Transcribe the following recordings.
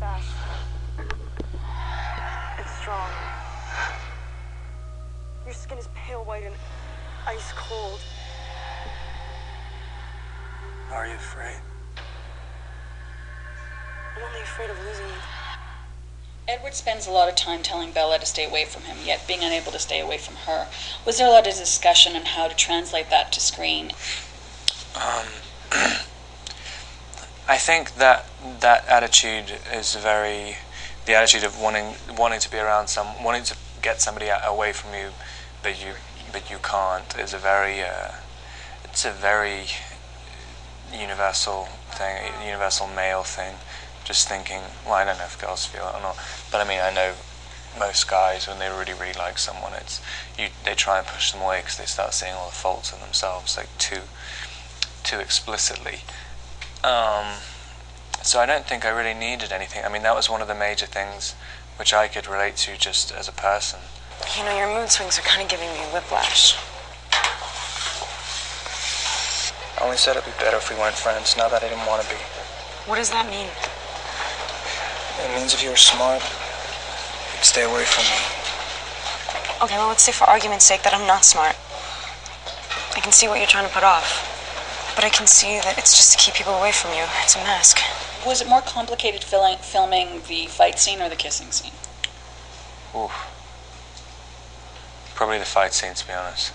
fast. It's strong. Your skin is pale white and ice cold. Are you afraid? I'm only afraid of losing you. Edward spends a lot of time telling Bella to stay away from him, yet being unable to stay away from her. Was there a lot of discussion on how to translate that to screen? I think that attitude is the attitude of wanting to be around wanting to get somebody away from you, but you can't, is it's a very universal thing, a universal male thing. Just thinking, well, I don't know if girls feel it or not, but I mean, I know most guys, when they really, really like someone, they try and push them away because they start seeing all the faults in themselves, like too explicitly. So I don't think I really needed anything. I mean, that was one of the major things which I could relate to just as a person. You know, your mood swings are kind of giving me whiplash. I only said it'd be better if we weren't friends, not that I didn't want to be. What does that mean? It means if you were smart, you'd stay away from me. Okay, well, let's say for argument's sake that I'm not smart. I can see what you're trying to put off. But I can see that it's just to keep people away from you. It's a mask. Was it more complicated filming the fight scene or the kissing scene? Oof. Probably the fight scene, to be honest.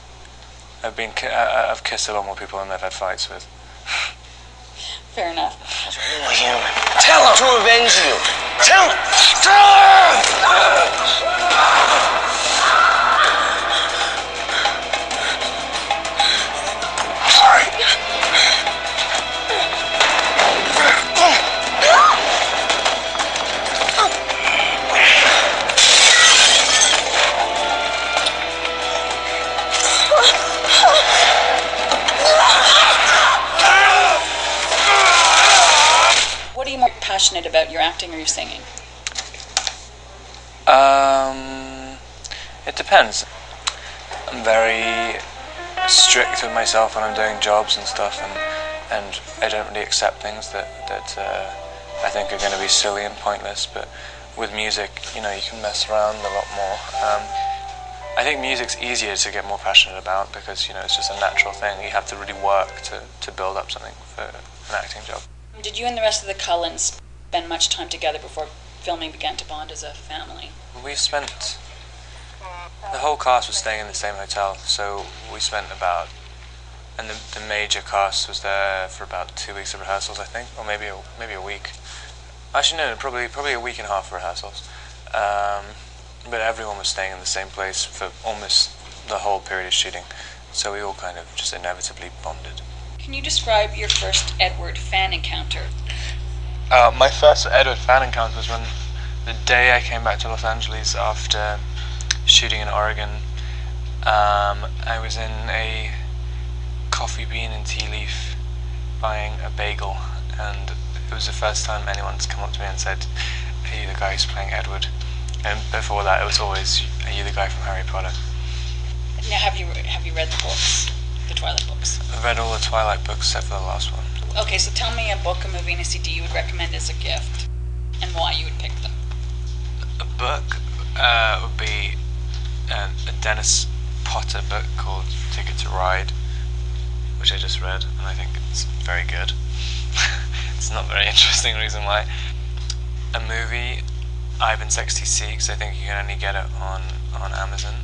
I've kissed a lot more people than I've had fights with. Fair enough. You're human. Tell him! To avenge you! Tell him! Tell Sorry. What are you more passionate about, your acting or your singing? It depends. I'm very strict with myself when I'm doing jobs and stuff, and I don't really accept things that I think are going to be silly and pointless. But with music, you know, you can mess around a lot more. I think music's easier to get more passionate about because, you know, it's just a natural thing. You have to really work to build up something for an acting job. Did you and the rest of the Cullens spend much time together before filming began to bond as a family? We spent... The whole cast was staying in the same hotel, so we spent and the major cast was there for about 2 weeks of rehearsals, I think, or maybe a week. Actually, no, probably a week and a half of rehearsals. But everyone was staying in the same place for almost the whole period of shooting, so we all kind of just inevitably bonded. Can you describe your first Edward fan encounter? My first Edward fan encounter was when the day I came back to Los Angeles after shooting in Oregon. I was in a Coffee Bean and Tea Leaf buying a bagel, and it was the first time anyone's come up to me and said, "Are you the guy who's playing Edward?" And before that, it was always, "Are you the guy from Harry Potter?" Now, have you read the books, the Twilight books? I've read all the Twilight books except for the last one. Okay, so tell me a book, a movie, and a CD you would recommend as a gift, and why you would pick them. A book would be a Dennis Potter book called Ticket to Ride, which I just read, and I think it's very good. It's not very interesting reason why. A movie, Ivan's XTC, because I think you can only get it on Amazon.